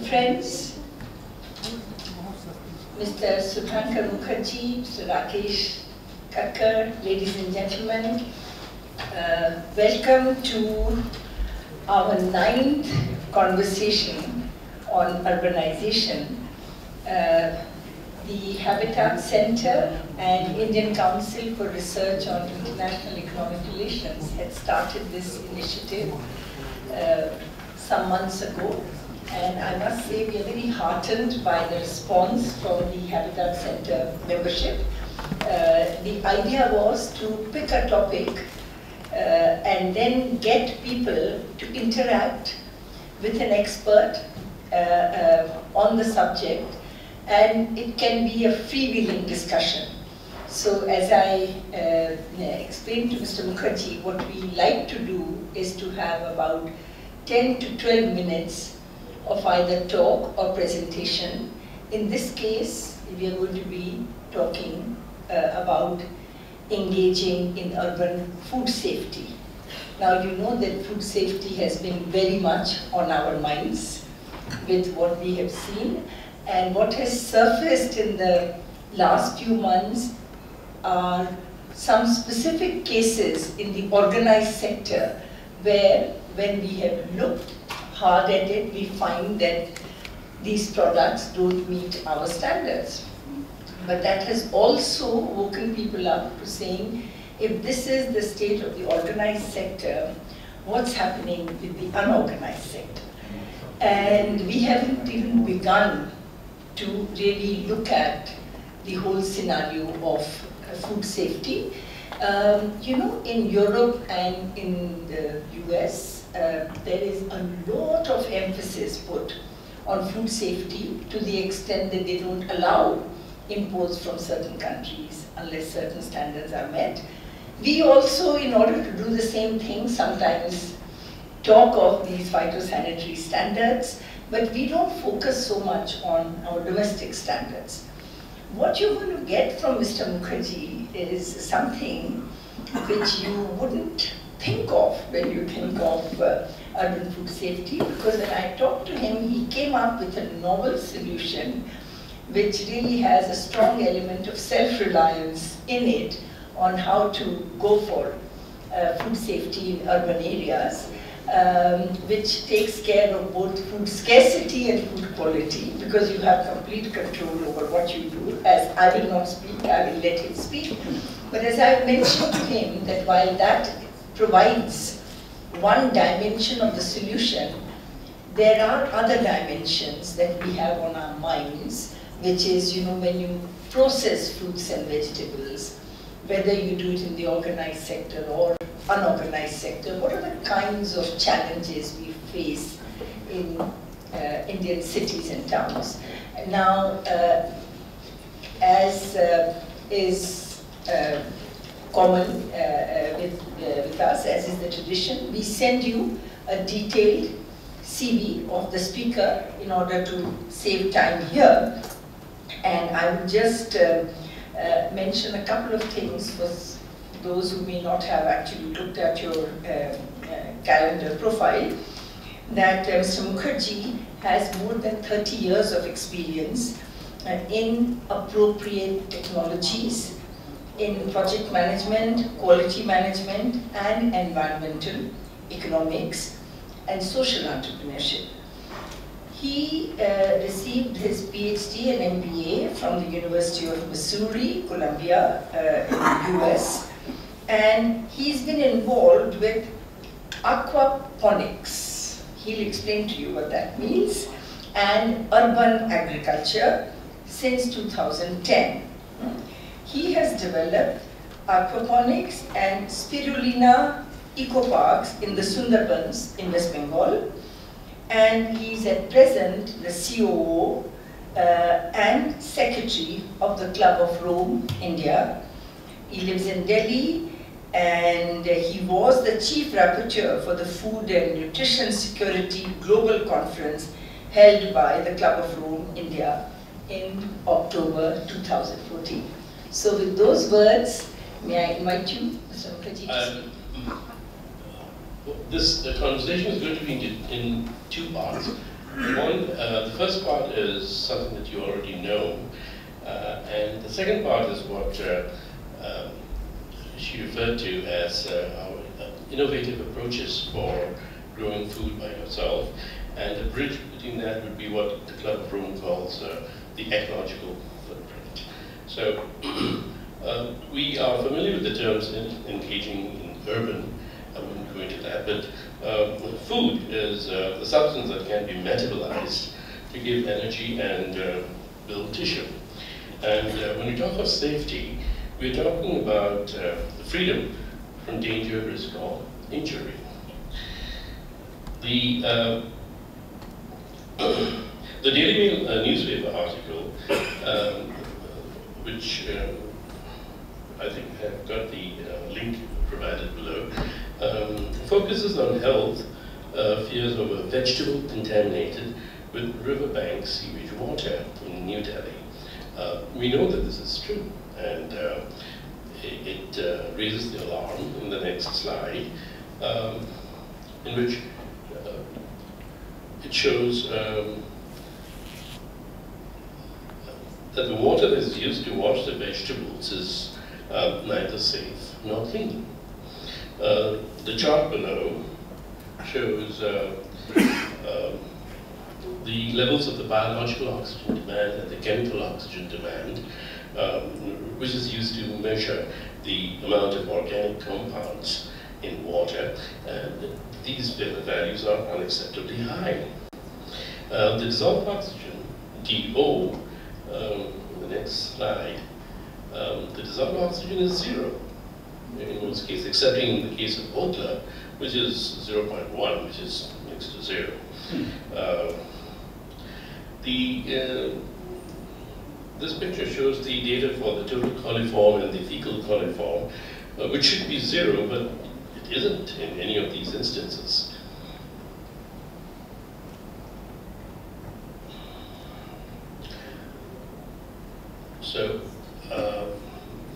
friends, Mr. Subhrankar Mukherjee, Mr. Rakesh Kakkar, ladies and gentlemen, welcome to our 9th conversation on urbanization. The Habitat Center and Indian Council for Research on International Economic Relations had started this initiative some months ago, and I must say we are very heartened by the response from the Habitat Center membership. The idea was to pick a topic and then get people to interact with an expert on the subject, and it can be a freewheeling discussion. So as I explained to Mr. Mukherjee, what we like to do is to have about 10 to 12 minutes of either talk or presentation. In this case, we are going to be talking about engaging in urban food safety. Now you know that food safety has been very much on our minds with what we have seen, and what has surfaced in the last few months are some specific cases in the organized sector where, when we have looked hard at it, we find that these products don't meet our standards. But that has also woken people up to saying, if this is the state of the organized sector, what's happening with the unorganized sector? And we haven't even begun to really look at the whole scenario of food safety. You know, in Europe and in the US, there is a lot of emphasis put on food safety to the extent that they don't allow imports from certain countries unless certain standards are met. We also, in order to do the same thing, sometimes talk of these phytosanitary standards, but we don't focus so much on our domestic standards. What you're going to get from Mr. Mukherjee is something which you wouldn't think of when you think of urban food safety, because when I talked to him, he came up with a novel solution which really has a strong element of self-reliance in it on how to go for food safety in urban areas, which takes care of both food scarcity and food quality, because you have complete control over what you do. As I will not speak, I will let him speak. But as I mentioned to him, that while that provides one dimension of the solution, there are other dimensions that we have on our minds, which is, you know, when you process fruits and vegetables, whether you do it in the organized sector or unorganized sector, what are the kinds of challenges we face in Indian cities and towns? Now, as is common with us, as is the tradition, we send you a detailed CV of the speaker in order to save time here. And I will just mention a couple of things for those who may not have actually looked at your calendar profile, that Mr. Mukherjee has more than 30 years of experience in appropriate technologies, in project management, quality management, and environmental economics and social entrepreneurship. He received his PhD and MBA from the University of Missouri, Columbia, in the US, and he's been involved with Aquaponics. He'll explain to you what that means, and urban agriculture since 2010. He has developed aquaponics and spirulina eco-parks in the Sundarbans in West Bengal, and he's at present the COO and Secretary of the Club of Rome, India. He lives in Delhi, and he was the Chief Rapporteur for the Food and Nutrition Security Global Conference held by the Club of Rome, India in October 2014. So with those words, may I invite you, Mr. Mukherjee, to speak? The conversation is going to be in two parts. The first part is something that you already know, and the second part is what she referred to as our innovative approaches for growing food by yourself, and the bridge between that would be what the Club of Rome calls the ecological footprint. So we are familiar with the terms engaging in urban. I wouldn't go into that, but food is the substance that can be metabolized to give energy and build tissue. And when we talk of safety, we're talking about the freedom from danger, risk, or injury. The Daily Mail newspaper article, which I think I've got the link provided below, focuses on health fears over vegetable contaminated with riverbank sewage water in New Delhi. We know that this is true, and it raises the alarm in the next slide, in which it shows that the water that is used to wash the vegetables is neither safe nor clean. The chart below shows the levels of the biological oxygen demand and the chemical oxygen demand, which is used to measure the amount of organic compounds in water, and these values are unacceptably high. The dissolved oxygen, DO, the next slide, the dissolved oxygen is 0 in most cases, except in the case of Otla, which is 0.1, which is next to 0. This picture shows the data for the total coliform and the fecal coliform, which should be 0, but it isn't in any of these instances. So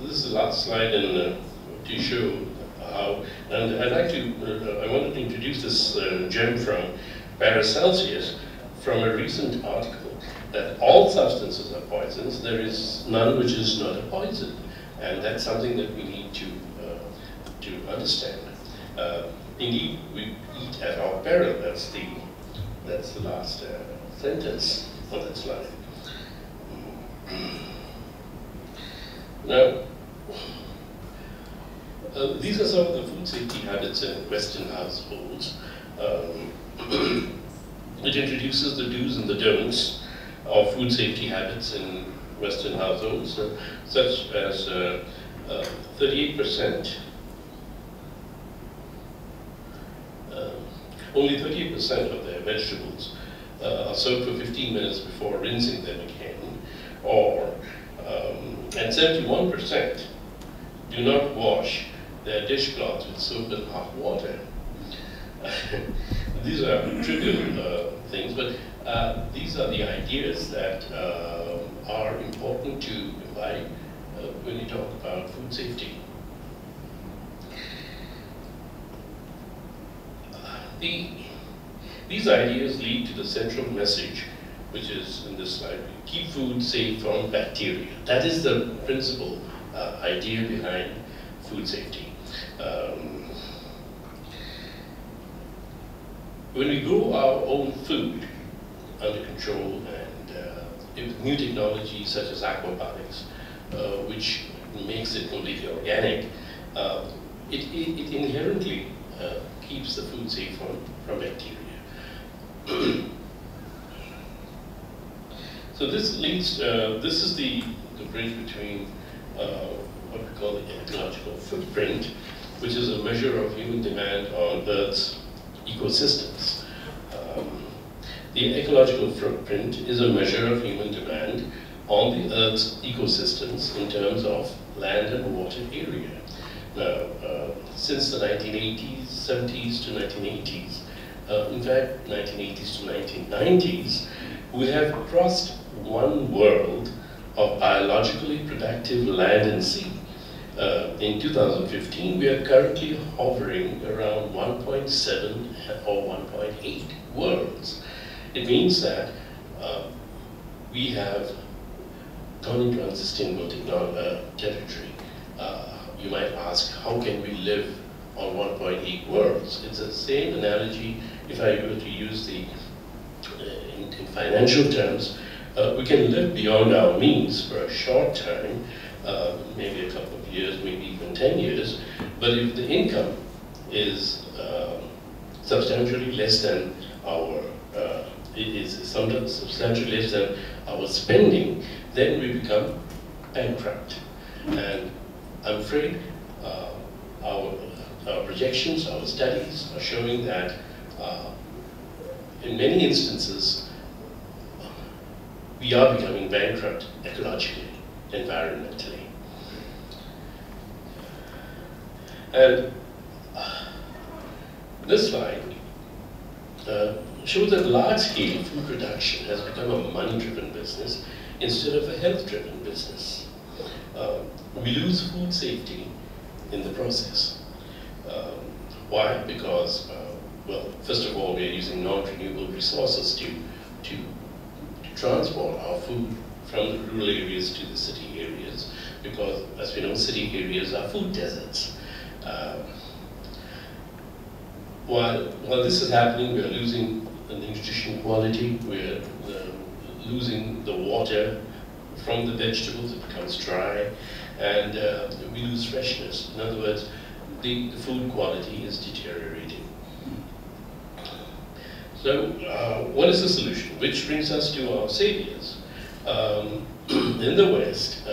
this is the last slide to show how, and I wanted to introduce this gem from Paracelsus from a recent article, that all substances are poisons. There is none which is not a poison, and that's something that we need to understand. Indeed, we eat at our peril. That's the last sentence on that slide. Now, these are some of the food safety habits in Western households. It introduces the do's and the don'ts of food safety habits in Western households, such as 38%. Only 38% of their vegetables are soaked for 15 minutes before rinsing them again, and 71% do not wash their dishcloths with soap and hot water. These are trivial things, but these are the ideas that are important to imbibe when you talk about food safety. These ideas lead to the central message, which is in this slide: keep food safe from bacteria. That is the principal idea behind food safety. When we grow our own food under control and with new technology such as aquaponics, which makes it completely organic, it inherently keeps the food safe from bacteria. So this leads, this is the bridge between what we call the ecological footprint, which is a measure of human demand on Earth's ecosystems. The ecological footprint is a measure of human demand on the Earth's ecosystems in terms of land and water area. Now, since the 1980s, 70s to 1980s, in fact, 1980s to 1990s, we have crossed 1 world of biologically productive land and sea. In 2015, we are currently hovering around 1.7 or 1.8 worlds. It means that we have gone into unsustainable territory. You might ask, how can we live on 1.8 worlds? It's the same analogy if I were to use the, in financial terms, we can live beyond our means for a short time, maybe a couple of years, maybe even 10 years, but if the income is substantially less than our, substantially less than our spending, then we become bankrupt. And I'm afraid our projections, our studies are showing that in many instances, we are becoming bankrupt ecologically, environmentally. And this slide shows that large-scale food production has become a money-driven business instead of a health-driven business. We lose food safety in the process. Why? Because, well, first of all, we are using non-renewable resources to transport our food from the rural areas to the city areas, because, as we know, city areas are food deserts. While this is happening, we are losing the nutrition quality, we are losing the water from the vegetables, it becomes dry, and we lose freshness. In other words, the food quality is deteriorating. So what is the solution? Which brings us to our saviors. In the West,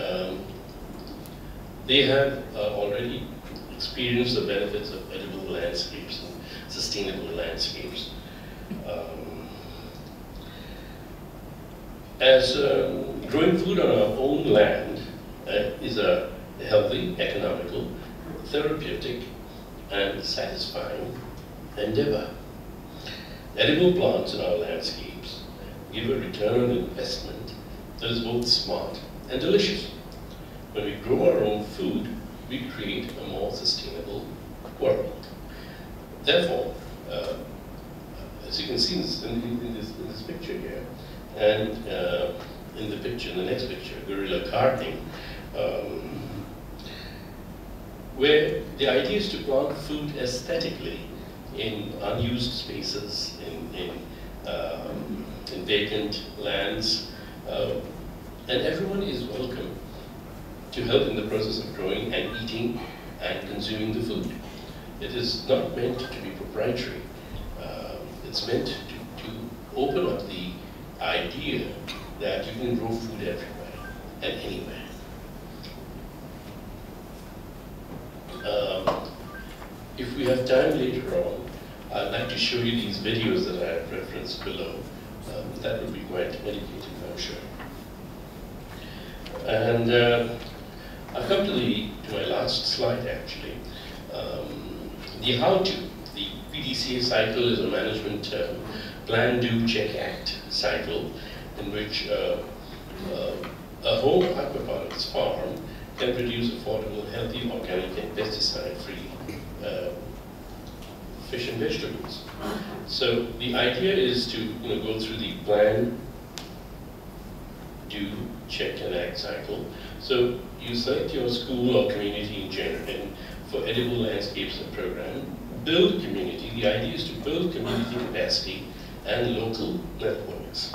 they have already experienced the benefits of edible landscapes and sustainable landscapes. As growing food on our own land is a healthy, economical, therapeutic, and satisfying endeavor. Edible plants in our landscapes give a return on investment that is both smart and delicious. When we grow our own food, we create a more sustainable world. Therefore, as you can see in this picture here, and in the next picture, guerrilla gardening, where the idea is to plant food aesthetically in unused spaces, in vacant lands, and everyone is welcome to help in the process of growing and eating and consuming the food. It is not meant to be proprietary. It's meant to open up the idea that you can grow food everywhere and anywhere. If we have time later on, I'd like to show you these videos that I have referenced below. That would be quite educative, I'm sure. And I've come to my last slide, actually. The how-to. The PDCA cycle is a management plan, do, check, act cycle in which a home aquaponics farm can produce affordable, healthy, organic, and pesticide-free fish and vegetables. So the idea is to go through the plan, do, check, and act cycle. So you select your school or community in general for edible landscapes and program. Build community. The idea is to build community capacity and local networks.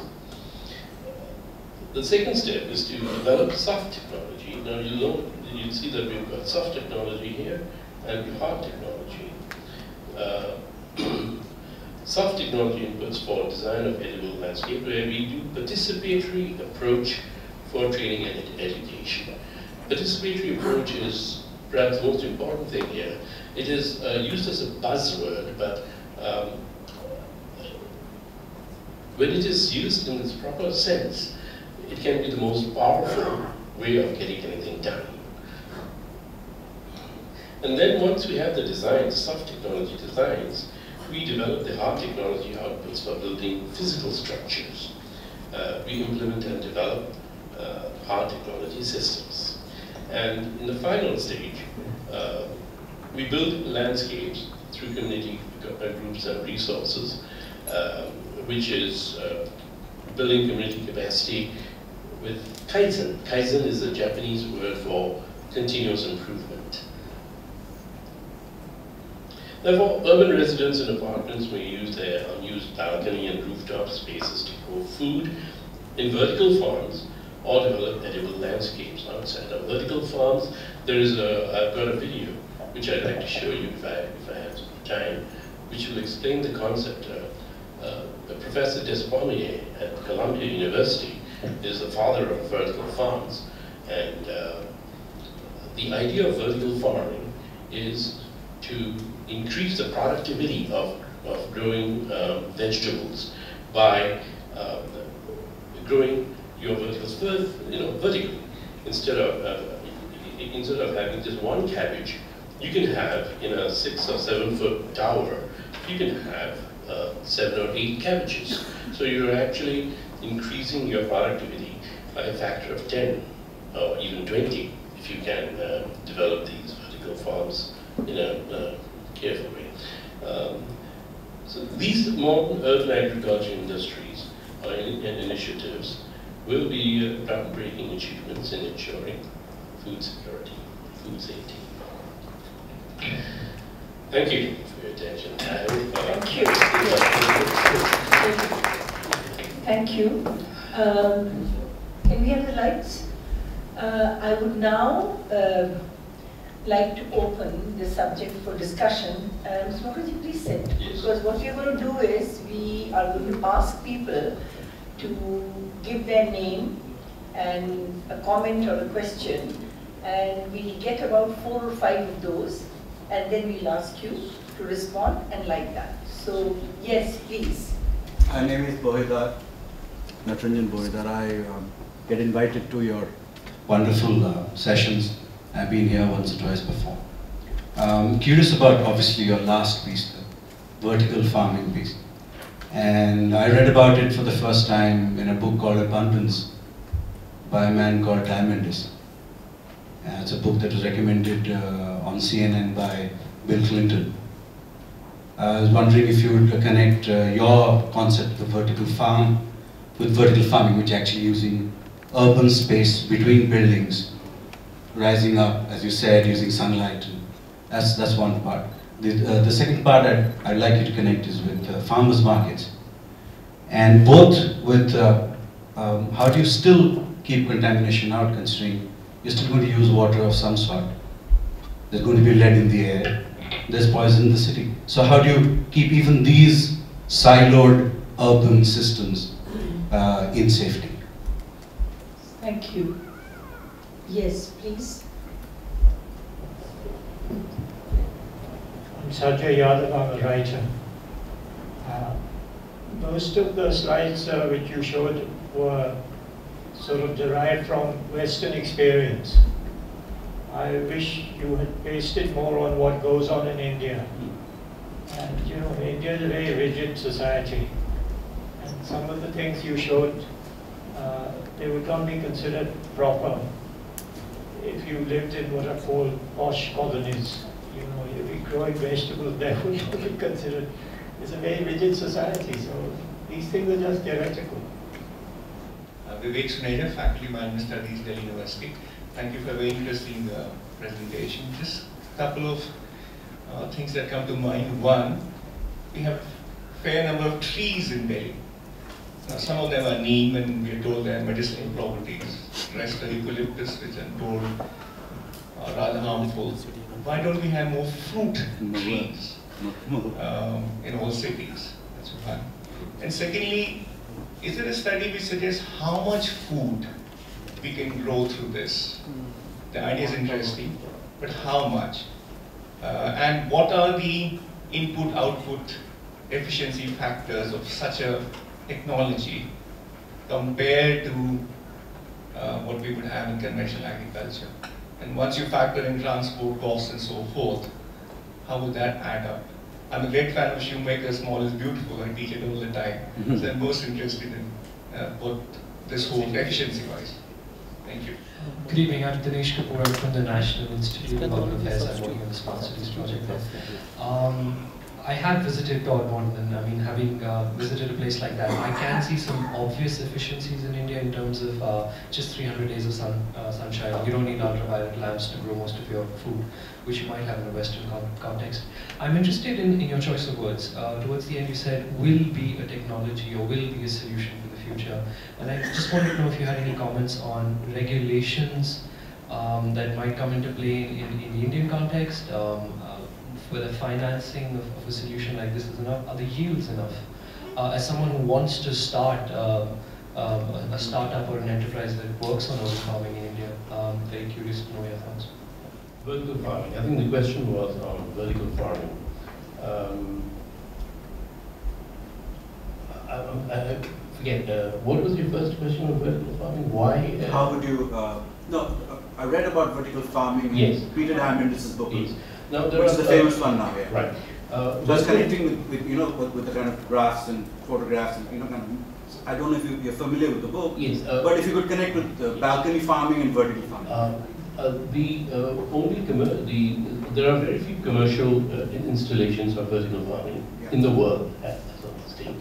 The second step is to develop soft technology. Now you'll see that we've got soft technology here and hard technology. Soft technology inputs for design of edible landscape, where we do participatory approach for training and education. Participatory approach is perhaps the most important thing here. It is used as a buzzword, but when it is used in its proper sense, it can be the most powerful way of getting anything done. And then once we have the designs, soft technology designs, we develop the hard technology outputs for building physical structures. We implement and develop hard technology systems. And in the final stage, we build landscapes through community groups and resources, which is building community capacity with Kaizen. Kaizen is a Japanese word for continuous improvement. Therefore, urban residents and apartments may use their unused balcony and rooftop spaces to grow food in vertical farms or develop edible landscapes outside of vertical farms. I've got a video which I'd like to show you if I have some time, which will explain the concept. Professor Despommier at Columbia University is the father of vertical farms, and the idea of vertical farming is to increase the productivity of growing vegetables by growing your vegetables vertically. Instead of having just one cabbage, you can have in a 6 or 7 foot tower, you can have 7 or 8 cabbages. So you're actually increasing your productivity by a factor of 10 or even 20 if you can develop these vertical farms in a careful way. So these modern urban agriculture industries and initiatives will be groundbreaking achievements in ensuring food security, food safety. Thank you for your attention. Thank you. Thank you. Can we have the lights? I would now like to open the subject for discussion. Ms. Mukherjee, please sit. Yes. Because what we are going to do is we are going to ask people to give their name and a comment or a question, and we'll get about 4 or 5 of those, and then we'll ask you to respond and like that. So, yes, please. My name is Bohidar, Natranjan Bohidar. I get invited to your wonderful sessions. I've been here once or twice before. Curious about, obviously, your last piece, the vertical farming piece. And I read about it for the first time in a book called Abundance by a man called Diamondis. It's a book that was recommended on CNN by Bill Clinton. I was wondering if you would connect your concept of vertical farm with vertical farming, which is actually using urban space between buildings, rising up, as you said, using sunlight. That's one part. The second part I'd like you to connect is with farmers markets. And both with how do you still keep contamination out, considering you're still going to use water of some sort. There's going to be lead in the air. There's poison in the city. So how do you keep even these siloed urban systems in safety? Thank you. Yes, please. I'm Sajay Yadav, I'm a writer. Most of the slides which you showed were sort of derived from Western experience. I wish you had based it more on what goes on in India. And you know, India is a very rigid society. And some of the things you showed, they would not be considered proper if you lived in what are called posh colonies. You know, you'd be growing vegetables there would not be considered. It's a very rigid society, so these things are just theoretical. Vivek Suneja, Faculty Management Studies, Delhi University. Thank you for a very interesting presentation. Just a couple of things that come to mind. One, we have a fair number of trees in Delhi. Now, some of them are neem, and we are told they have medicinal properties. The rest are eucalyptus, which I'm told are rather harmful. Why don't we have more fruit trees in all cities? That's one. And secondly, is there a study which suggests how much food we can grow through this? The idea is interesting, but how much? And what are the input-output efficiency factors of such a technology compared to what we would have in conventional agriculture? And once you factor in transport costs and so forth, how would that add up? I'm a great fan of Shoemaker, small is beautiful, I teach it all the time. So I'm most interested in what this whole efficiency-wise. Thank you. Good evening, I'm Dinesh Kapoor. I'm from the National Institute of Public Affairs. I'm working on the sponsor of this project. I have visited Gulmohar, and I mean, having visited a place like that, I can see some obvious efficiencies in India in terms of just 300 days of sunshine. You don't need ultraviolet lamps to grow most of your food, which you might have in a Western context. I'm interested in your choice of words. Towards the end, you said will be a technology or will be a solution for the future. And I just wanted to know if you had any comments on regulations that might come into play in the Indian context, whether financing of a solution like this is enough, are the yields enough? As someone who wants to start a startup or an enterprise that works on urban farming in India, very curious to know your thoughts. Vertical farming. I think the question was on vertical farming. I forget, what was your first question on vertical farming? Why? How would you, I read about vertical farming. Yes. Peter Diamandis' book. Yes. Now, Which is the famous one now, yeah. Right. So I was connecting with the kind of graphs and photographs and, kind of, I don't know if you're familiar with the book. Yes. But if you could connect with balcony farming and vertical farming. There are very few commercial installations of vertical farming in the world, as of this day.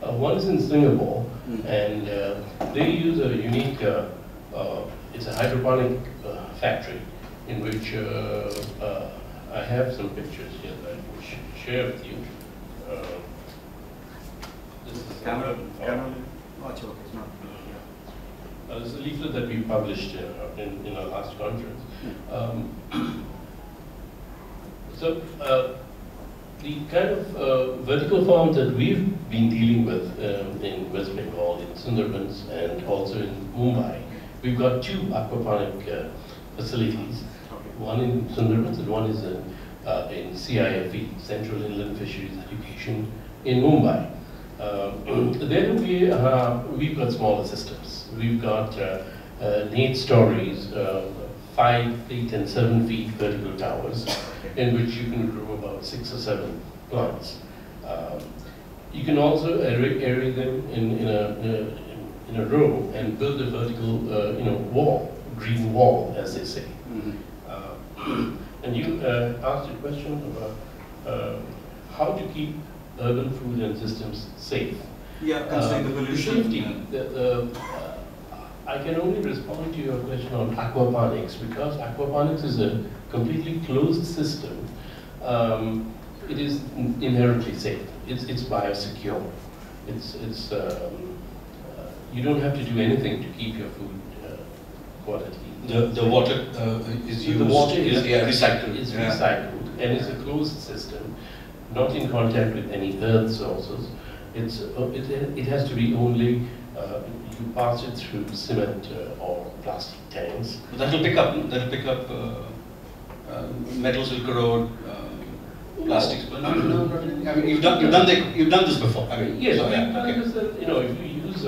One is in Singapore, and they use a unique, it's a hydroponic factory in which I have some pictures here that I can share with you. This is Camera. Watch, okay, it's not. This is a leaflet that we published in our last conference. The kind of vertical farms that we've been dealing with in West Bengal, in Sundarbans, and also in Mumbai, we've got two aquaponic facilities. One in Sundarbans and one is in CIFE, Central Inland Fisheries Education, in Mumbai. There we've got smaller systems. We've got 8 stories, 5 feet and 7 feet vertical towers, in which you can grow about 6 or 7 plants. You can also array them in a row and build a vertical, wall, green wall, as they say. And you asked a question about how to keep urban food and systems safe. Yeah, considering the pollution. Safety. I can only respond to your question on aquaponics, because aquaponics is a completely closed system. It is inherently safe. It's biosecure. You don't have to do anything to keep your food quality. The water is used. The water is recycled. It's recycled, and it's a closed system, not in contact with any earth sources. It has to be only you pass it through cement or plastic tanks. That'll pick up metals will corrode, plastics. No. I mean, you've done this before. I mean, yes, so, if you use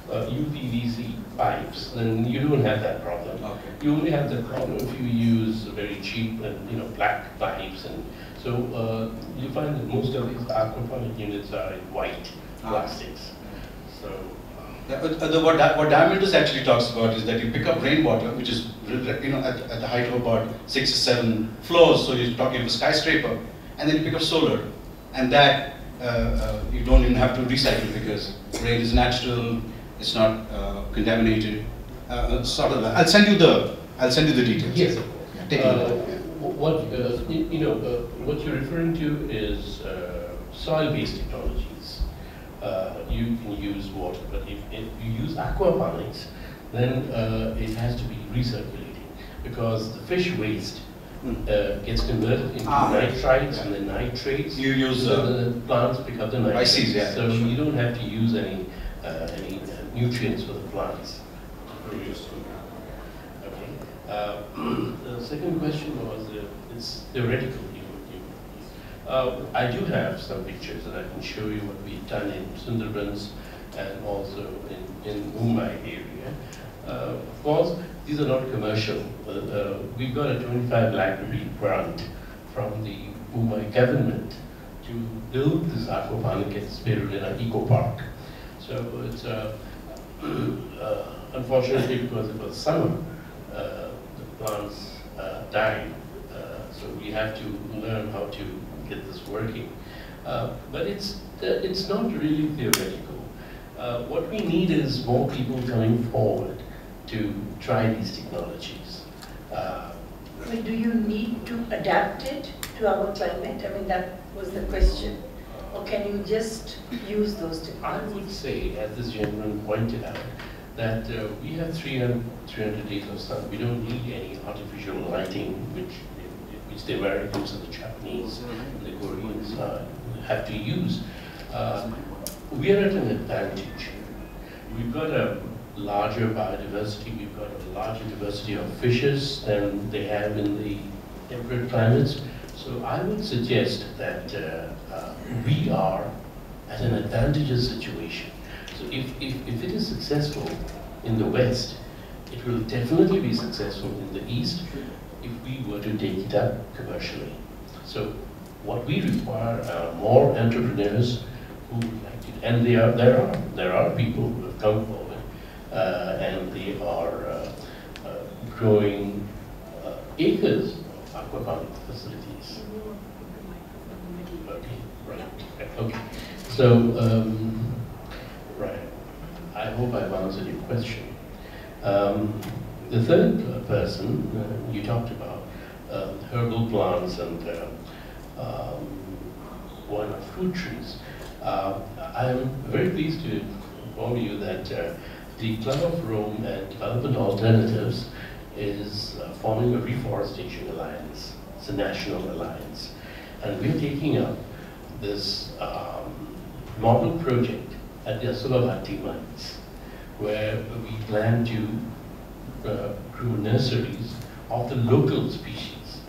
UPVC pipes, then you don't have that problem. Okay. You only have that problem if you use very cheap and black pipes, and so you find that most of these aquaponic units are in white plastics. So. What Diamandis actually talks about is that you pick up rainwater, which is at the height of about 6 or 7 floors. So you're talking of a skyscraper, and then you pick up solar, and that you don't even have to recycle because rain is natural. It's not contaminated. Sort of. I'll send you the details. Yes. Take a look. What you're referring to is soil-based technologies. You can use water, but if you use aquaponics, then it has to be recirculating, because the fish waste gets converted into nitrites and then nitrates. You use so the plants pick up the nitrates. I see, yeah, so sure. you don't have to use any nutrients for the plants. Okay. The second question was it's theoretical. I do have some pictures that I can show you what we've done in Sundarbans and also in Mumbai area. Of course, these are not commercial. We've got a 25 lakh rupee grant from the Mumbai government to build this aquaponic spirulina eco park. So it's unfortunately, because it was summer, the plants died. So we have to learn how to get this working. But it's not really theoretical. What we need is more people coming forward to try these technologies. I mean, do you need to adapt it to our climate? I mean, that was the question. Or can you just use those I technologies? would say, as this gentleman pointed out, that we have 300 days of sun. We don't need any artificial lighting, which the Americans and the Japanese and the Koreans have to use. We are at an advantage. We've got a larger biodiversity, we've got a larger diversity of fishes than they have in the temperate climates. So I would suggest that we are at an advantageous situation. So if it is successful in the West, it will definitely be successful in the East if we were to take it up commercially. So what we require are more entrepreneurs who would like to, and there are people who have come forward and they are growing acres of aquaponic facilities. Okay, right. Okay. So, right. I hope I've answered your question. The third person you talked about herbal plants and one of fruit trees. I am very pleased to inform you that the Club of Rome and Development Alternatives is forming a reforestation alliance. It's a national alliance. And we're taking up this model project at the Asulavati mines, where we plan to grow nurseries of the local species.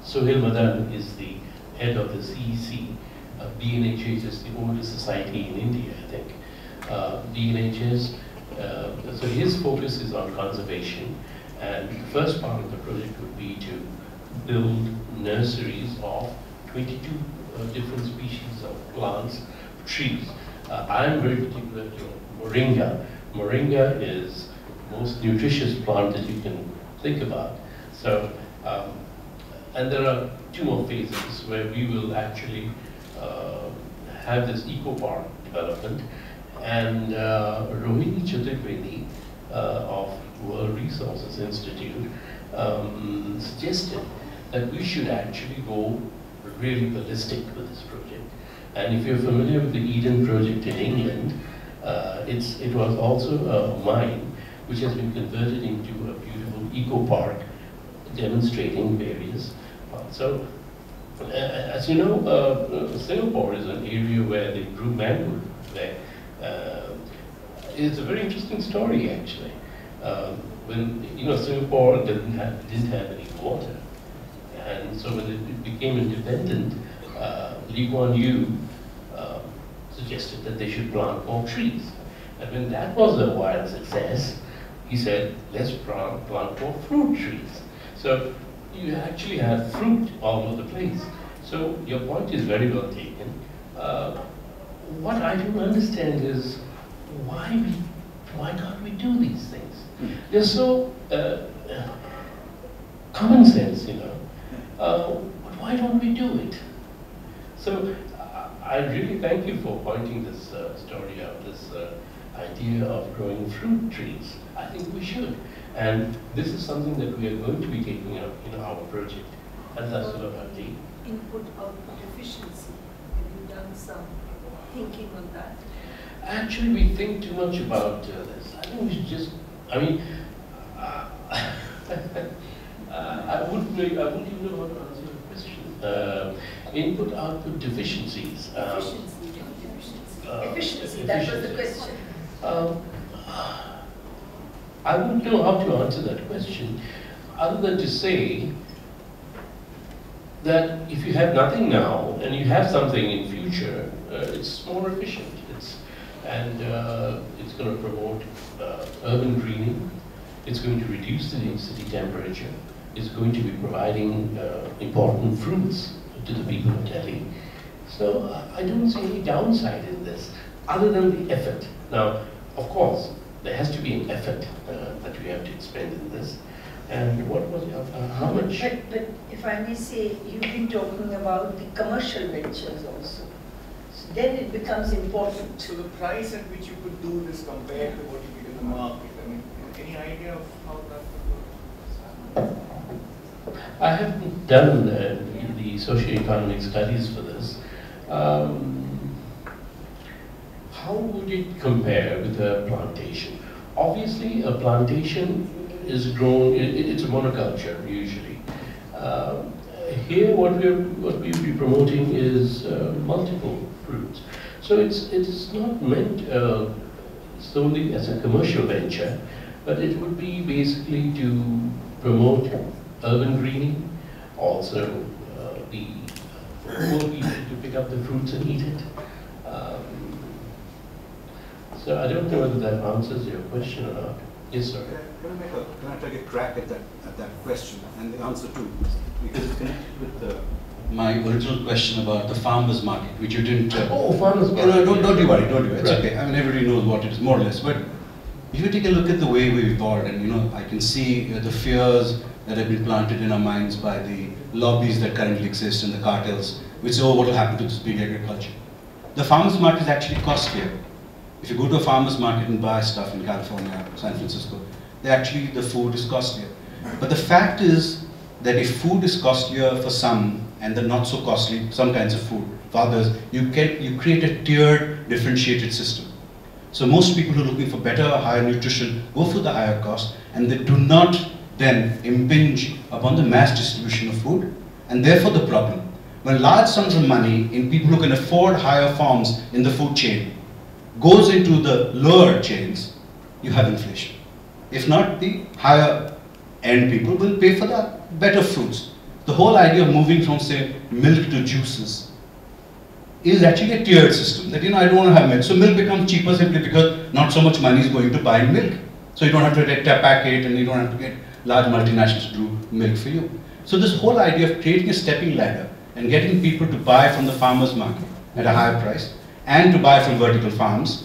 Sohail Madan is the head of the CEC. BNHS is the oldest society in India, I think. BNHS, so his focus is on conservation, and the first part of the project would be to build nurseries of 22 different species of plants, trees. I am very particular to moringa. Moringa is the most nutritious plant that you can think about. So, and there are two more phases where we will actually have this eco-park development, and Rohini Chaturvedi of World Resources Institute suggested that we should actually go really ballistic with this project. And if you're familiar with the Eden project in England, it was also a mine which has been converted into a beautiful eco-park demonstrating various parts. So, as you know, Singapore is an area where they grew mango there. It's a very interesting story, actually. When Singapore didn't have any water, and so when it became independent, Lee Kuan Yew suggested that they should plant more trees. And when that was a wild success, he said, let's plant more fruit trees. So you actually have fruit all over the place. So your point is very well taken. What I don't understand is why can't we do these things? They're so common sense, but why don't we do it? So I really thank you for pointing this story out, this idea of growing fruit trees. I think we should. And this is something that we are going to be taking up in our project at Asulavati. Input-output efficiency. Have you done some thinking on that? Actually, we think too much about this. I think we should just, I wouldn't even know how to answer the question. Input-output deficiencies. Efficiency, that was the question. I wouldn't know how to answer that question, other than to say that if you have nothing now and you have something in future, it's more efficient. It's going to promote urban greening. It's going to reduce the city temperature. It's going to be providing important fruits to the people of Delhi. So I don't see any downside in this, other than the effort. Now, of course, there has to be an effort that we have to expend in this. And what was how much? But if I may say, you've been talking about the commercial ventures also. So then it becomes important. So the price at which you could do this compared to what you get in the market, I mean, any idea of how that would work? I haven't done the socio-economic studies for this. How would it compare with a plantation? Obviously, a plantation is grown, it's a monoculture usually. Here what we'll be promoting is multiple fruits. So it's not meant solely as a commercial venture, but it would be basically to promote urban greening, also the poor people to pick up the fruits and eat it. So I don't know whether that answers your question or not. Yes, sir. Can I take a crack at that question and the answer too? Because it's connected with my original question about the farmers market, which you didn't. Farmers market. No, don't you worry, don't you? It's Right. okay. I mean, everybody knows what it is, more or less. But if you take a look at the way we've evolved, and I can see the fears that have been planted in our minds by the lobbies that currently exist and the cartels, which say, oh, what will happen to this big agriculture? The farmers market is actually costlier. If you go to a farmer's market and buy stuff in California, San Francisco, the food is costlier. But the fact is that if food is costlier for some and they're not so costly, some kinds of food, for others, you create a tiered, differentiated system. So most people who are looking for better, higher nutrition go for the higher cost, and they do not then impinge upon the mass distribution of food, and therefore the problem. When large sums of money in people who can afford higher forms in the food chain goes into the lower chains, you have inflation. If not, the higher end people will pay for the better fruits. The whole idea of moving from, say, milk to juices is actually a tiered system. That, I don't want to have milk. So milk becomes cheaper simply because not so much money is going to buy milk. So you don't have to get a packet and you don't have to get large multinationals to do milk for you. So this whole idea of creating a stepping ladder and getting people to buy from the farmer's market at a higher price, and to buy from vertical farms,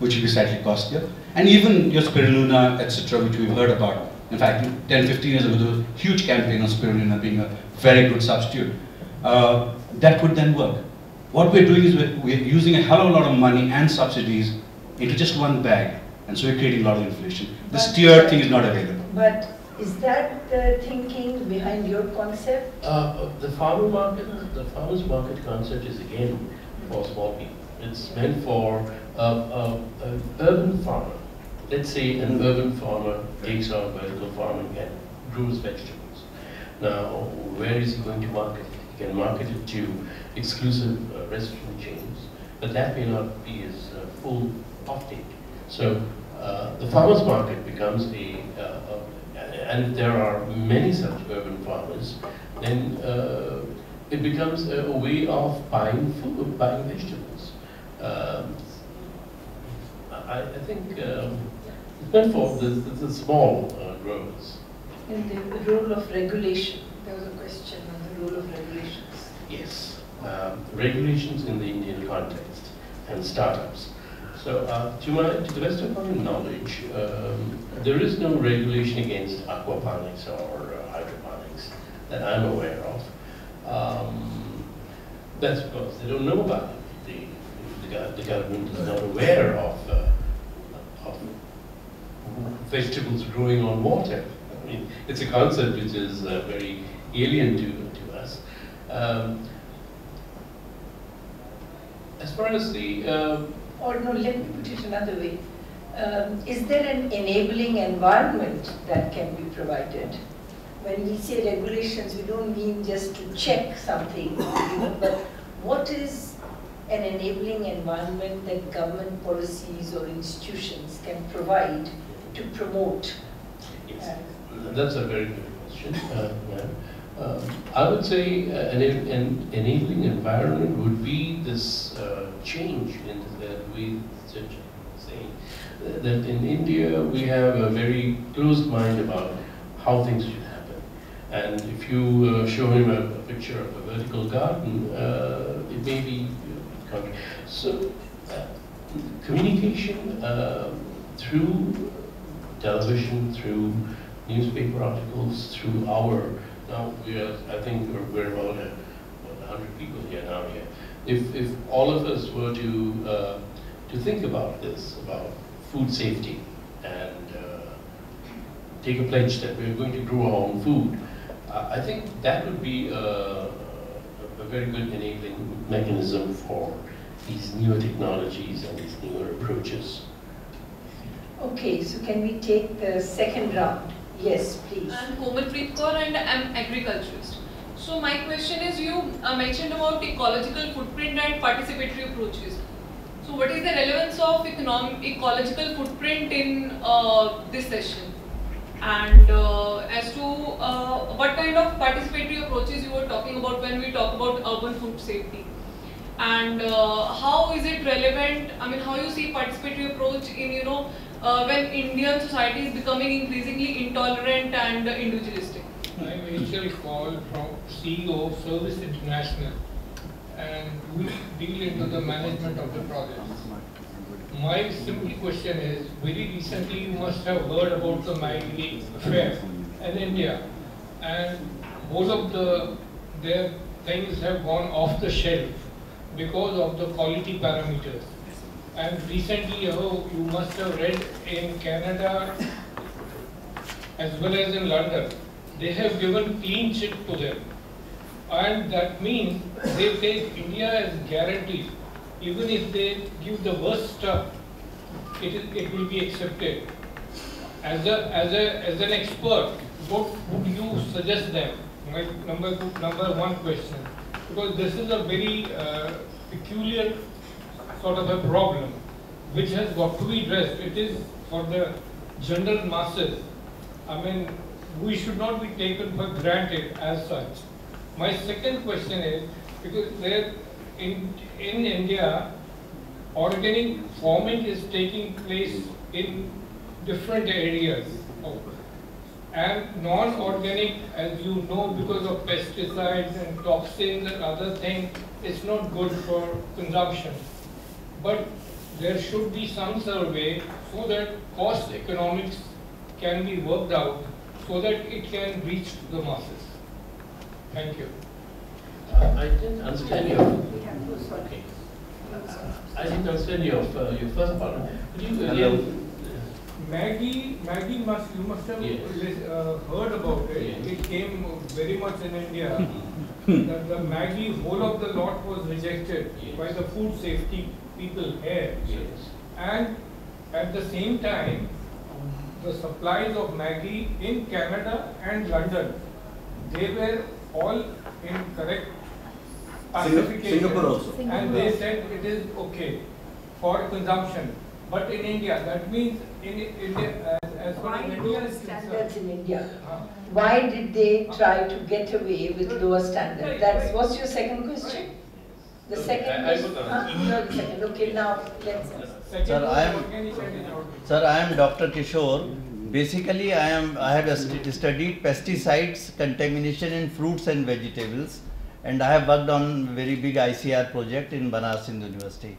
which will be slightly costlier, and even your spirulina, etc., which we've heard about. In fact, 10, 15 years ago, there was a huge campaign on spirulina being a very good substitute. That would then work. What we're doing is we're using a hell of a lot of money and subsidies into just one bag, and so we're creating a lot of inflation. This tiered thing is not available. But is that the thinking behind your concept? The farmer's market concept is again for small people. It's meant for an urban farmer. Let's say an urban farmer takes on vertical farming and grows vegetables. Now, where is he going to market it? He can market it to exclusive restaurant chains, but that may not be his full offtake. So the farmer's market becomes and there are many such urban farmers, then it becomes a way of buying food, buying vegetables. I think it's meant for the small growers. And the role of regulation. There was a question on the role of regulations. Yes, regulations in the Indian context and startups. So, to the best of my knowledge, there is no regulation against aquaponics or hydroponics that I'm aware of. That's because they don't know about it. The government is not aware of vegetables growing on water. I mean, it's a concept which is very alien to us. As far as the Or no, let me put it another way. Is there an enabling environment that can be provided? When we say regulations, we don't mean just to check something, but what is an enabling environment that government policies or institutions can provide to promote? Yes, that's a very good question. I would say an enabling environment would be this change in the way saying that in India we have a very closed mind about how things should happen. And if you show him a picture of a vertical garden, it may be country. So communication through television, through newspaper articles through our, now I think we're about 100 people here now. If all of us were to think about this, about food safety, and take a pledge that we're going to grow our own food, I think that would be a very good enabling mechanism for these newer technologies and these newer approaches. Okay, so can we take the second round? Yes, please. I'm Komalpreet Kaur and I'm agriculturist. So my question is, you mentioned about ecological footprint and participatory approaches. So what is the relevance of ecological footprint in this session? And as to what kind of participatory approaches you were talking about when we talk about urban food safety? And how is it relevant, I mean, how you see participatory approach in, when Indian society is becoming increasingly intolerant and individualistic? I'm Rachel Call from CEO of Service International, and we deal into the management of the projects. My simple question is, very recently you must have heard about the Maggi affair in India, and most of their things have gone off the shelf because of the quality parameters. And recently, you must have read in Canada as well as in London, they have given clean chit to them. And that means they take India as guaranteed. Even if they give the worst stuff, it will be accepted. As an expert, what would you suggest them? My number one question. Because this is a very peculiar sort of a problem which has got to be addressed. It is for the general masses. I mean, we should not be taken for granted as such. My second question is, because there in India, organic farming is taking place in different areas. And non-organic, as you know, because of pesticides and toxins and other things, it's not good for consumption. But there should be some survey so that cost economics can be worked out so that it can reach the masses. Thank you. I didn't understand your. Okay. I didn't understand your first part. Could you again? Maggi you must have heard about it. Yes. It came very much in India. That the Maggi whole of the lot was rejected by the food safety people here. Yes. And at the same time, the supplies of Maggi in Canada and London, they were all in correct classification. Singapore also. And they said it is okay for consumption. But in India, that means in India, as far Why as India lower is standards concerned, in India? Why did they try to get away with lower standards? That's what's your second question? The second I question? No, the second. Okay, now let's. Sir, I am Dr. Kishore. Basically, I have studied pesticides contamination in fruits and vegetables, and I have worked on very big ICRIER project in Banaras University.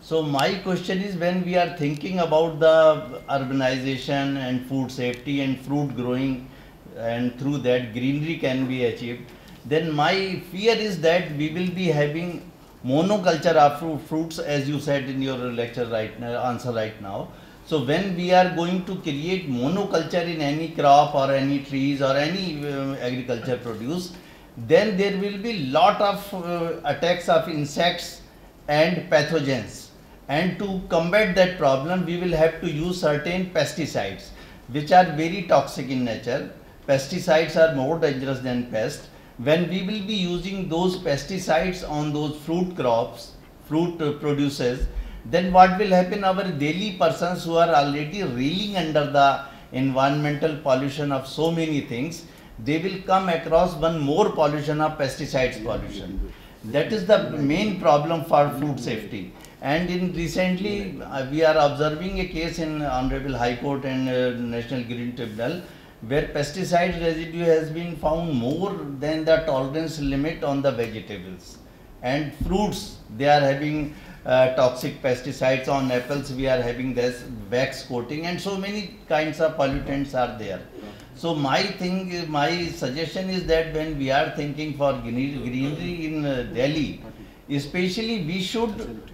So my question is, when we are thinking about the urbanization and food safety and fruit growing, and through that greenery can be achieved, then my fear is that we will be having monoculture of fruits, as you said in your lecture answer right now. So when we are going to create monoculture in any crop or any trees or any agriculture produce, then there will be lot of attacks of insects and pathogens. And to combat that problem, we will have to use certain pesticides, which are very toxic in nature. Pesticides are more dangerous than pests. When we will be using those pesticides on those fruit crops, fruit produces, then what will happen? Our daily persons who are already reeling under the environmental pollution of so many things, they will come across one more pollution of pesticides pollution. That is the main problem for food safety. And in recently, we are observing a case in Honorable High Court and National Green Tribunal, where pesticide residue has been found more than the tolerance limit on the vegetables. And fruits, they are having toxic pesticides. On apples, we are having this wax coating, and so many kinds of pollutants are there. So my suggestion is that when we are thinking for greenery in Delhi, especially we should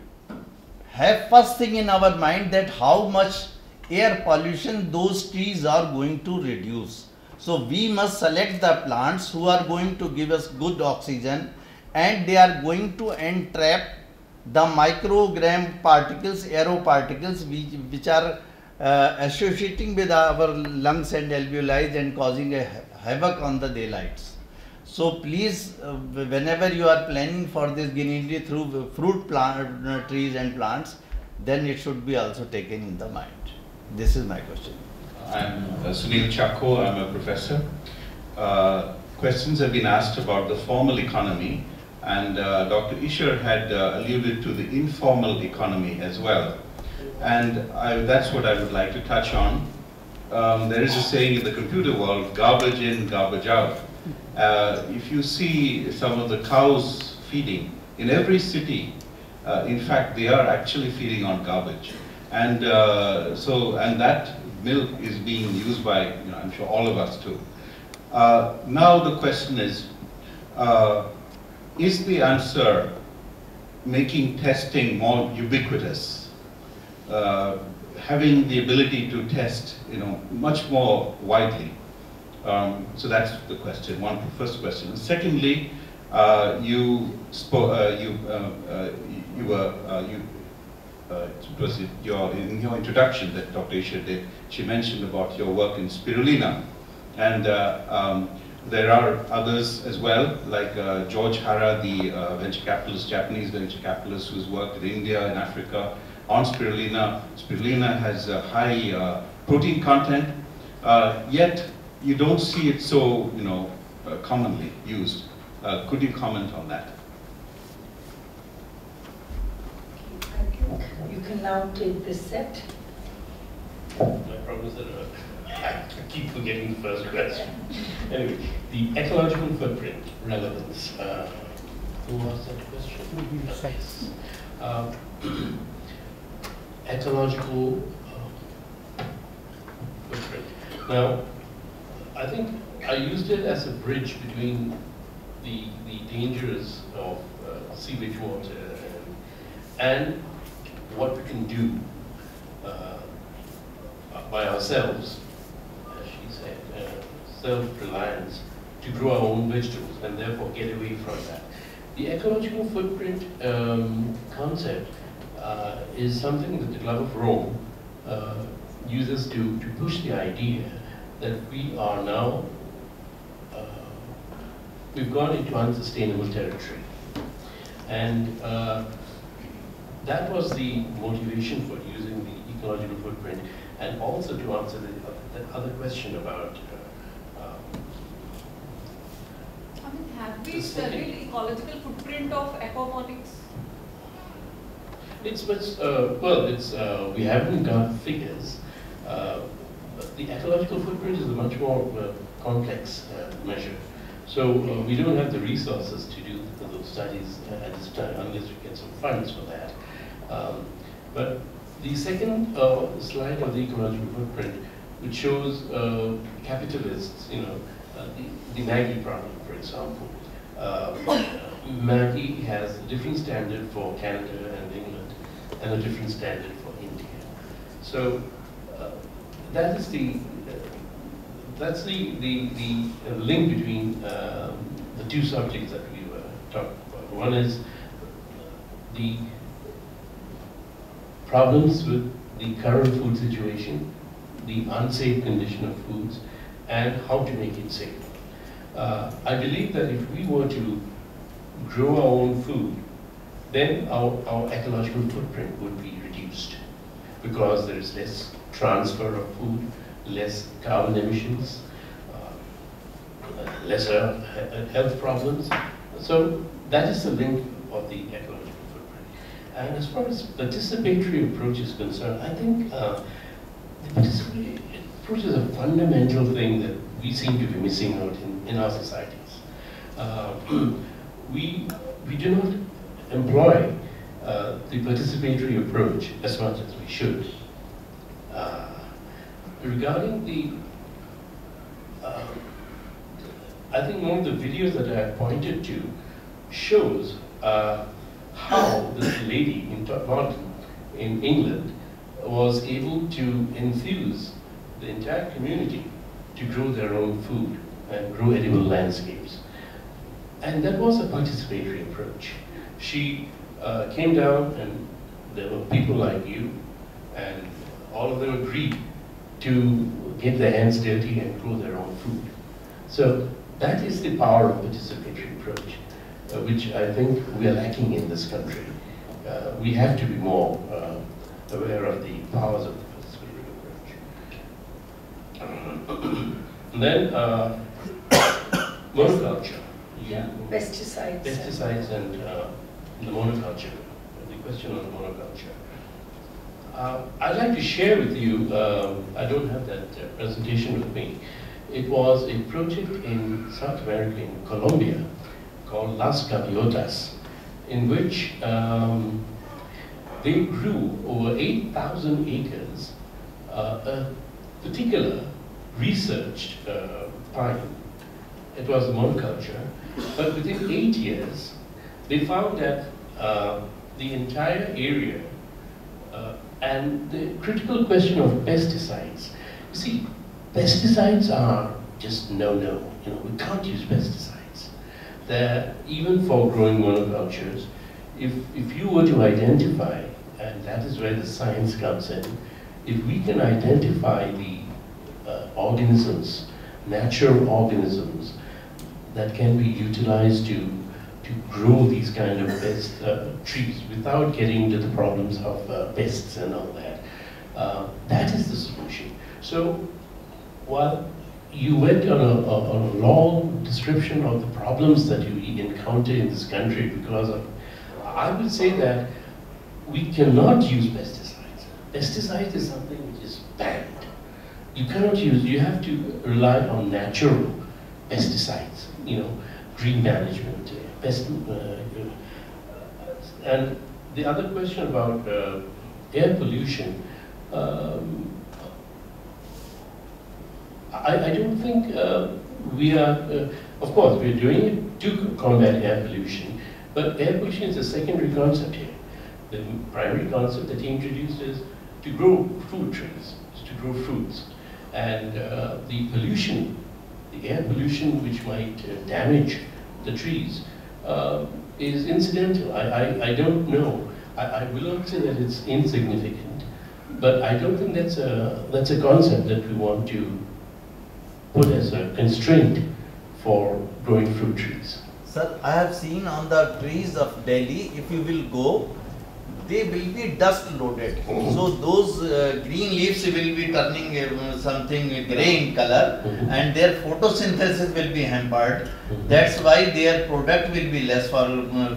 have first thing in our mind that how much air pollution those trees are going to reduce. So we must select the plants who are going to give us good oxygen, and they are going to entrap the microgram particles, aeroparticles, which are associating with our lungs and alveoli and causing a havoc on the daylights. So please, whenever you are planning for this greenery through fruit trees and plants, then it should be also taken in the mind. This is my question. I'm Sunil Chakko, I'm a professor. Questions have been asked about the formal economy, and Dr. Isher had alluded to the informal economy as well. And that's what I would like to touch on. There is a saying in the computer world, garbage in, garbage out. If you see some of the cows feeding, in every city, in fact, they are actually feeding on garbage. And and that milk is being used by, I'm sure, all of us too. Now the question is the answer making testing more ubiquitous? Having the ability to test, much more widely. So that's the question. First question. And secondly, it was in your introduction that Dr. Isher did. She mentioned about your work in spirulina, and there are others as well, like George Hara, the Japanese venture capitalist, who's worked in India and Africa on spirulina. Spirulina has a high protein content, yet you don't see it so, commonly used. Could you comment on that? Thank you. You can now take this set. My problem is that I keep forgetting the first question. Anyway, the ecological footprint relevance. Who asked that question? Ecological footprint. Now, I think I used it as a bridge between the dangers of sewage water and what we can do by ourselves, as she said, self-reliance, to grow our own vegetables and therefore get away from that. The ecological footprint concept is something that the Club of Rome uses to push the idea that we are now, we've gone into unsustainable territory. And that was the motivation for using the ecological footprint, and also to answer the other question about have we studied ecological footprint of aquaponics? It's much, we haven't got figures. The ecological footprint is a much more complex measure. So we don't have the resources to do those studies at this time, unless we get some funds for that. But the second slide of the ecological footprint, which shows capitalists, the Maggie problem, for example. Maggie has a different standard for Canada and England, and a different standard for India. So that is that's the link between the two subjects that we were talking about. One is the problems with the current food situation, the unsafe condition of foods, and how to make it safe. I believe that if we were to grow our own food, then our ecological footprint would be reduced, because there is less transfer of food, less carbon emissions, lesser health problems. So that is the link of the ecological footprint. And as far as participatory approach is concerned, I think the participatory approach is a fundamental thing that we seem to be missing out in our societies. We do not employ the participatory approach as much as we should. Regarding the I think one of the videos that I pointed to shows how this lady in Lodi, in England, was able to enthuse the entire community to grow their own food and grow edible landscapes. And that was a participatory approach. She came down, and there were people like you, and all of them agreed to get their hands dirty and grow their own food. So that is the power of participatory approach, which I think we are lacking in this country. We have to be more aware of the powers of the participatory approach. And then monoculture. Yeah, pesticides. Pesticides and the monoculture, the question on monoculture. I'd like to share with you, I don't have that presentation with me. It was a project in South America, in Colombia, called Las Gaviotas, in which they grew over 8,000 acres a particular researched pine. It was a monoculture, but within 8 years, they found that the entire area and the critical question of pesticides. You see, pesticides are just no-no. You know, we can't use pesticides. They're, even for growing monocultures, if you were to identify, and that is where the science comes in, if we can identify the organisms, natural organisms, that can be utilized to grow these kind of pest trees without getting into the problems of pests and all that. That is the solution. So while you went on a long description of the problems that you encounter in this country because of, I would say that we cannot use pesticides. Pesticide is something which is banned. You cannot use, you have to rely on natural pesticides, you know, green management, and the other question about air pollution, I don't think we are, of course, we're doing it to combat air pollution, but air pollution is a secondary concept here. The primary concept that he introduced is to grow fruit trees, to grow fruits. And the pollution, the air pollution which might damage the trees is incidental. I don't know. I will not say that it's insignificant, but I don't think that's a concept that we want to put as a constraint for growing fruit trees. Sir, I have seen on the trees of Delhi, if you will go, they will be dust loaded. So those green leaves will be turning something grey in color, and their photosynthesis will be hampered. That's why their product will be less for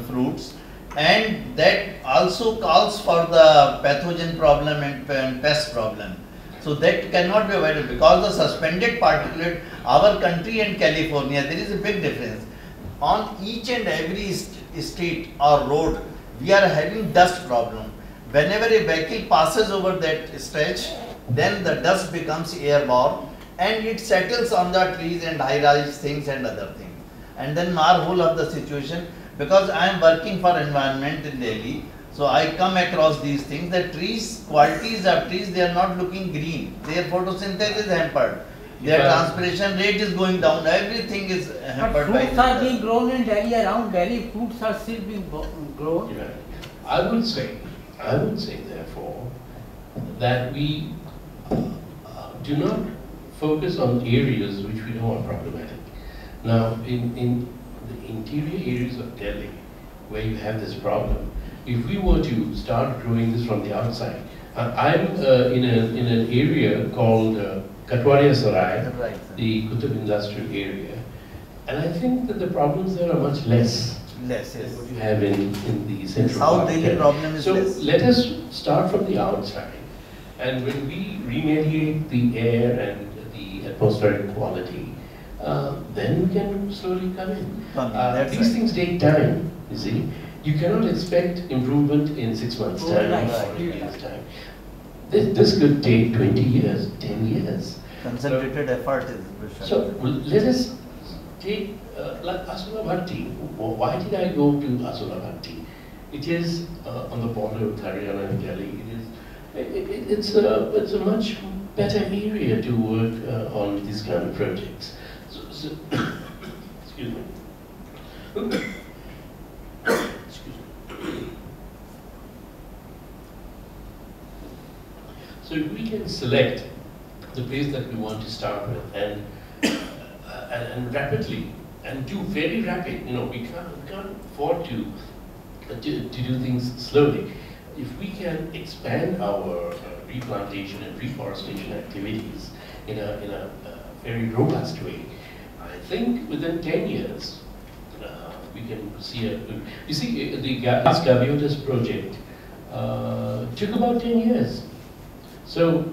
fruits, and that also calls for the pathogen problem and pest problem. So that cannot be avoided because the suspended particulate, our country and California, there is a big difference. On each and every street or road, we are having dust problem. Whenever a vehicle passes over that stretch, then the dust becomes airborne and it settles on the trees and high-rise things and other things. And then our whole of the situation, because I am working for environment in Delhi, so I come across these things, the trees, qualities of trees, they are not looking green. Their photosynthesis is hampered. Their transpiration rate is going down. Everything is hampered. But fruits are being grown in Delhi, around Delhi, fruits are still being grown. Yeah. I would say therefore that we do not focus on areas which we know are problematic. Now, in the interior areas of Delhi, where you have this problem, if we were to start growing this from the outside, I'm in an area called Katwaria Sarai, the Kutub industrial area, and I think that the problems there are much less than what you have in the central South Delhi problem is less. So let us start from the outside, and when we remediate the air and the atmospheric quality, then we can slowly come in. These things take time, you see. You cannot expect improvement in 6 months' time or 8 years' time. This could take 20 years, 10 years. Concentrated effort is required. So let us take like Asura Bhatti. Why did I go to Asura Bhatti? It is on the border of Haryana and Delhi. It's a much better area to work on these kind of projects. So excuse me. Excuse me. So if we can select the place that we want to start with and rapidly and do very rapid, we can't afford to do things slowly. If we can expand our replantation and reforestation activities in a very robust way, I think within 10 years we can see you see the Gaviotas project took about 10 years. So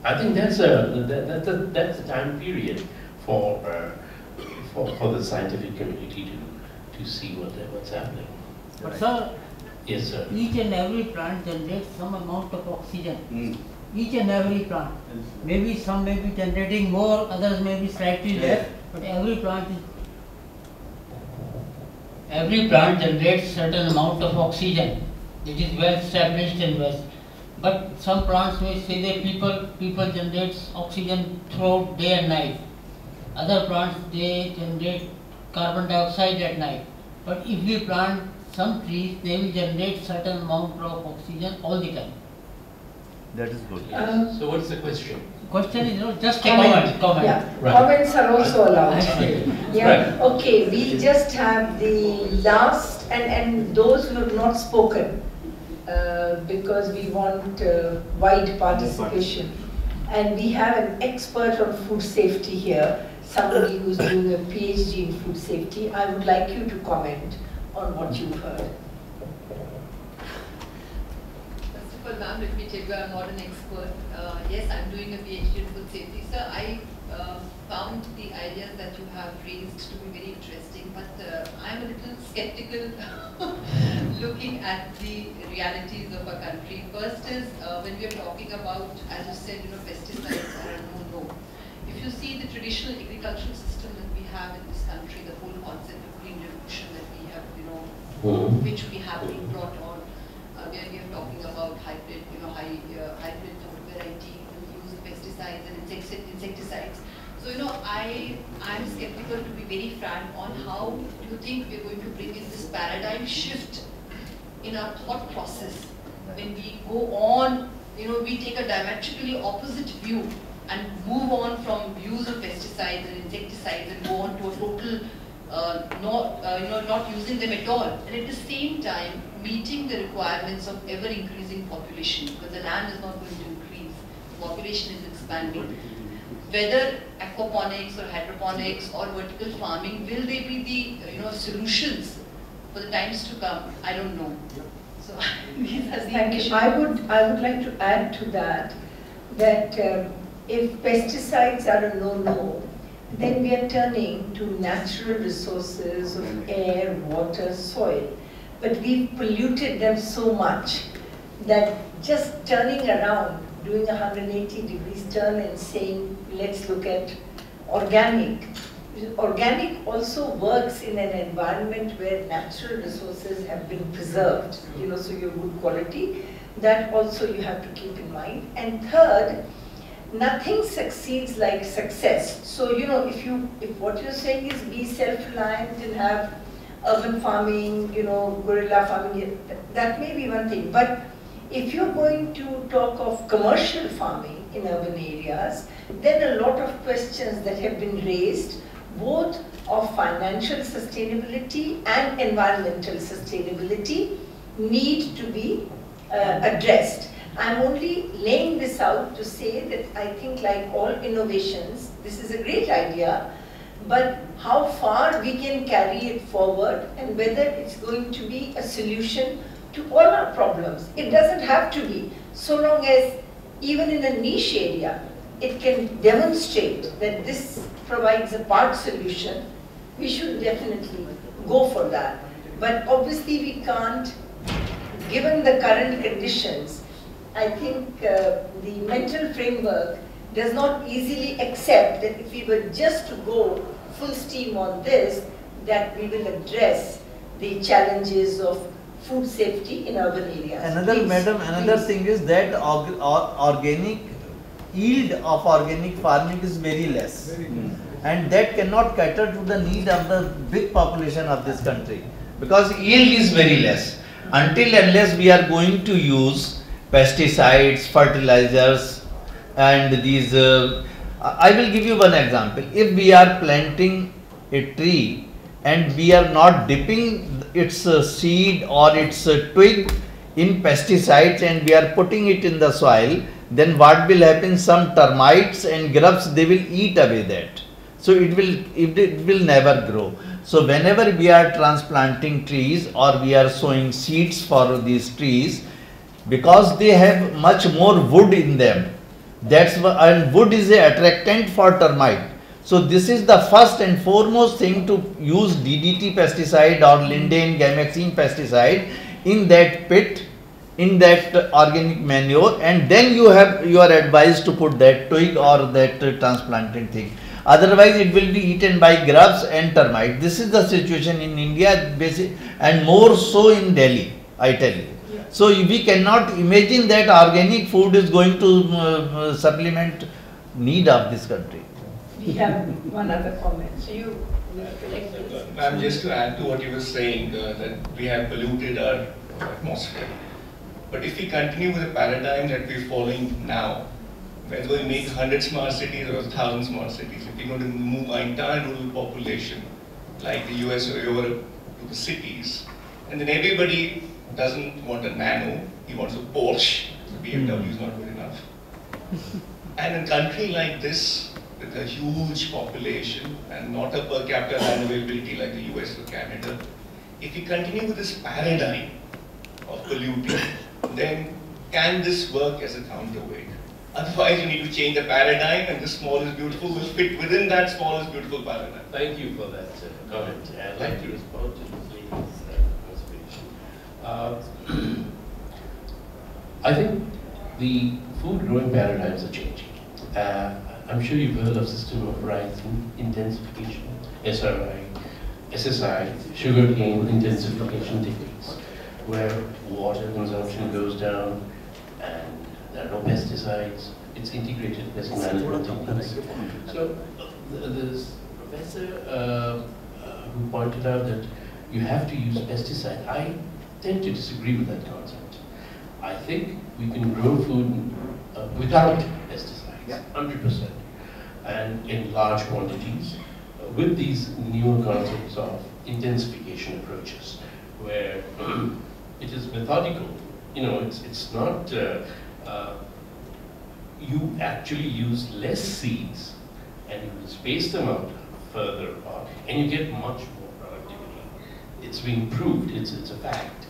I think that's a time period for the scientific community to see what's happening. But sir, yes, sir. Each and every plant generates some amount of oxygen. Each and every plant. Maybe some may be generating more, others may be slightly less, but every plant generates certain amount of oxygen. It is well established in West. But some plants may say that people generate oxygen throughout day and night. Other plants, they generate carbon dioxide at night. But if we plant some trees, they will generate certain amount of oxygen all the time. That is good. So what's the question? Question is just a comment. Yeah, right. Comments are also allowed. Yeah, Right. okay, we just have the last and those who have not spoken because we want wide participation. And we have an expert on food safety here, somebody who's doing a PhD in food safety. I would like you to comment on what you've heard. First of all, ma'am, let me tell you, I'm not an expert. Yes, I'm doing a PhD in food safety. Sir, I found the ideas that you have raised to be very interesting, but I'm a little skeptical looking at the realities of our country. First is when we are talking about, as you said, pesticides are a no-no. If you see the traditional agricultural system that we have in this country, the whole concept of green revolution that we have, which we have been brought on, where we are talking about hybrid, hybrid variety, use of pesticides and insecticides. So, I'm skeptical, to be very frank, on how do you think we're going to bring in this paradigm shift in our thought process when we go on, we take a diametrically opposite view and move on from use of pesticides and insecticides and go on to a total not using them at all, and at the same time meeting the requirements of ever increasing population, because the land is not going to increase, the population is expanding. Whether aquaponics or hydroponics or vertical farming, will they be the solutions for the times to come? I don't know. So Thank you. I would like to add to that if pesticides are a no-no, then we are turning to natural resources of air, water, soil. But we've polluted them so much that just turning around, doing a 180 degrees turn and saying, let's look at organic. Organic also works in an environment where natural resources have been preserved, so your good quality. That also you have to keep in mind. And third, nothing succeeds like success. So, if what you're saying is be self-reliant and have urban farming, guerrilla farming, that may be one thing. But if you're going to talk of commercial farming in urban areas, then a lot of questions that have been raised, both of financial sustainability and environmental sustainability, need to be addressed. I'm only laying this out to say that I think, like all innovations, this is a great idea, but how far we can carry it forward and whether it's going to be a solution to all our problems. It doesn't have to be, so long as even in a niche area, it can demonstrate that this provides a part solution, we should definitely go for that. But obviously we can't, given the current conditions, I think the mental framework does not easily accept that if we were just to go full steam on this, that we will address the challenges of food safety in urban areas. Another thing is that organic yield of organic farming is very less. And that cannot cater to the need of the big population of this country, because yield is very less. Until unless we are going to use pesticides, fertilizers, and these, I will give you one example. If we are planting a tree and we are not dipping its seed or its twig in pesticides and we are putting it in the soil, then what will happen? Some termites and grubs, they will eat away that. So it will never grow. So whenever we are transplanting trees or we are sowing seeds for these trees, because they have much more wood in them, that's why, and wood is an attractant for termite. So this is the first and foremost thing, to use DDT pesticide or Linden Gamexine pesticide in that pit, in that organic manure, and then you are advised to put that twig or that transplanted thing. Otherwise it will be eaten by grubs and termites. This is the situation in India, and more so in Delhi, I tell you. So we cannot imagine that organic food is going to supplement need of this country. We have one other comment. So you Ma'am, just to add to what you were saying, that we have polluted our atmosphere. But if we continue with the paradigm that we're following now, whether we make 100 smart cities or 1,000 smart cities, if we're going to move our entire rural population, like the US or Europe, to the cities, and then everybody doesn't want a nano, he wants a Porsche, the BMW is not good enough. And in a country like this, with a huge population and not a per capita land availability like the US or Canada, if we continue with this paradigm of polluting, then can this work as a counterweight? Otherwise, you need to change the paradigm, and this small is beautiful will fit within that small is beautiful paradigm. Thank you for that comment. I'd like to respond to this lady's observation. I think the food growing paradigms are changing. I'm sure you've heard of system of rice intensification, SRI, SSI, sugarcane intensification techniques, where water consumption goes down and there are no pesticides. It's integrated pest management techniques. So this professor who pointed out that you have to use pesticide, I tend to disagree with that concept. I think we can grow food without pesticides, 100%, and in large quantities, with these newer concepts of intensification approaches, where it is methodical. You know, it's not, you actually use less seeds and you will space them out further apart and you get much more productivity. It's been proved, it's a fact.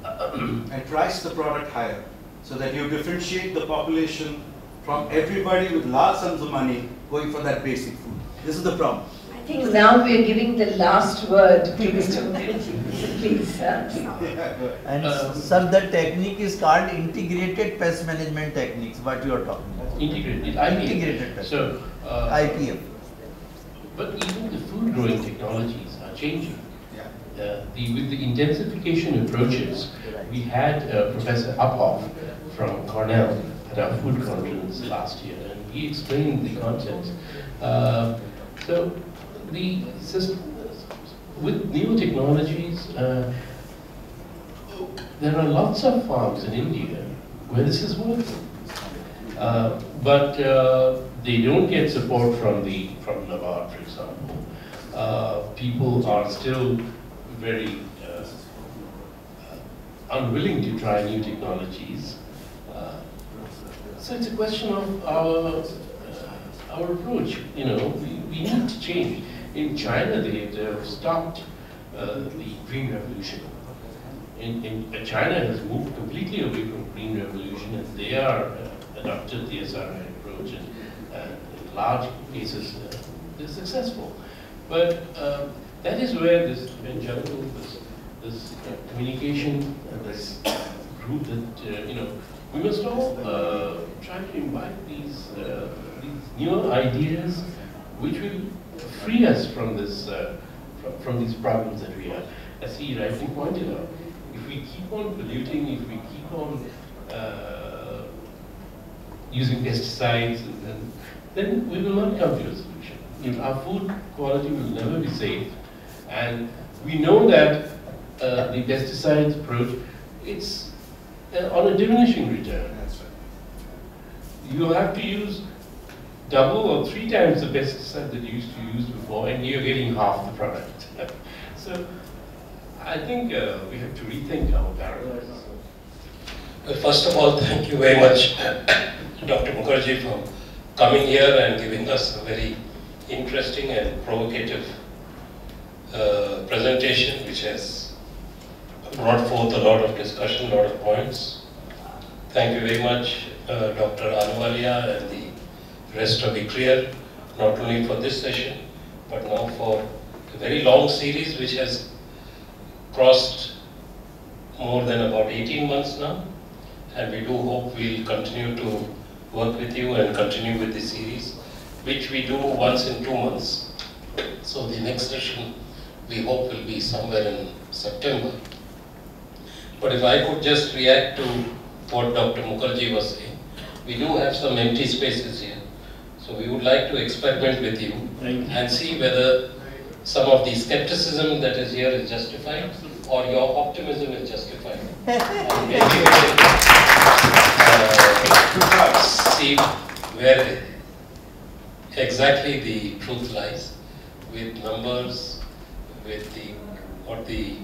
And price the product higher so that you differentiate the population from everybody with large sums of money going for that basic food. This is the problem. I think now we are giving the last word to Mr. Mukherjee. Please, And sir, the technique is called integrated pest management techniques, what you are talking about. Integrated, Integrated pest. So, IPM. But even the food growing technologies are changing. With the intensification approaches, we had Professor Uphoff from Cornell at our food conference last year, and he explained the concepts. So the system, with new technologies, there are lots of farms in India where this is working, but they don't get support from NABARD, for example. People are still very unwilling to try new technologies. So it's a question of our approach. You know, we need to change. In China, they have stopped the Green Revolution. China has moved completely away from Green Revolution, and they are adopted the SRI approach, and in large cases they're successful. But that is where this evangelical, this communication, this group that we must all try to imbibe these newer ideas which will free us from this, from these problems that we have. As he rightly pointed out, if we keep on polluting, if we keep on using pesticides, then we will not come to a solution. Our food quality will never be safe, and we know that the pesticides approach, it's on a diminishing return. That's right. You have to use double or 3 times the pesticide that you used to use before, and you're getting half the product. So I think we have to rethink our paradigms. Well, first of all, thank you very much, Dr. Mukherjee, for coming here and giving us a very interesting and provocative presentation, which has brought forth a lot of discussion, a lot of points. Thank you very much, Dr. Ahluwalia and the rest of ICRIER, not only for this session, but now for a very long series which has crossed more than about 18 months now. And we do hope we'll continue to work with you and continue with the series, which we do once in 2 months. So the next session we hope will be somewhere in September. But if I could just react to what Dr. Mukherjee was saying, we do have some empty spaces here. So we would like to experiment with you and see whether some of the skepticism that is here is justified or your optimism is justified. And maybe we can see where exactly the truth lies with numbers, with what the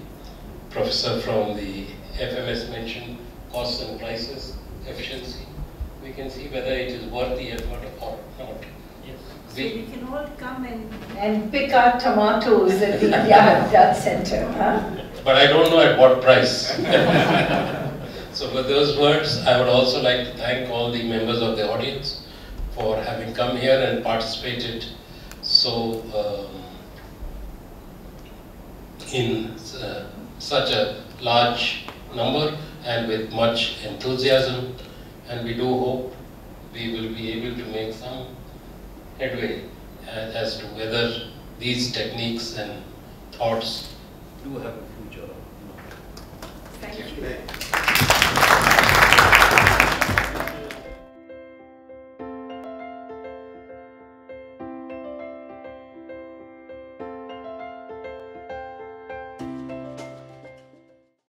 professor from the FMS mentioned, costs and prices, efficiency. We can see whether it is worth the effort or not. Yes. So we can all come and pick our tomatoes at the yard center, huh? But I don't know at what price. So with those words, I would also like to thank all the members of the audience for having come here and participated so in such a large number and with much enthusiasm. And we do hope we will be able to make some headway as to whether these techniques and thoughts do have a future. Thank you.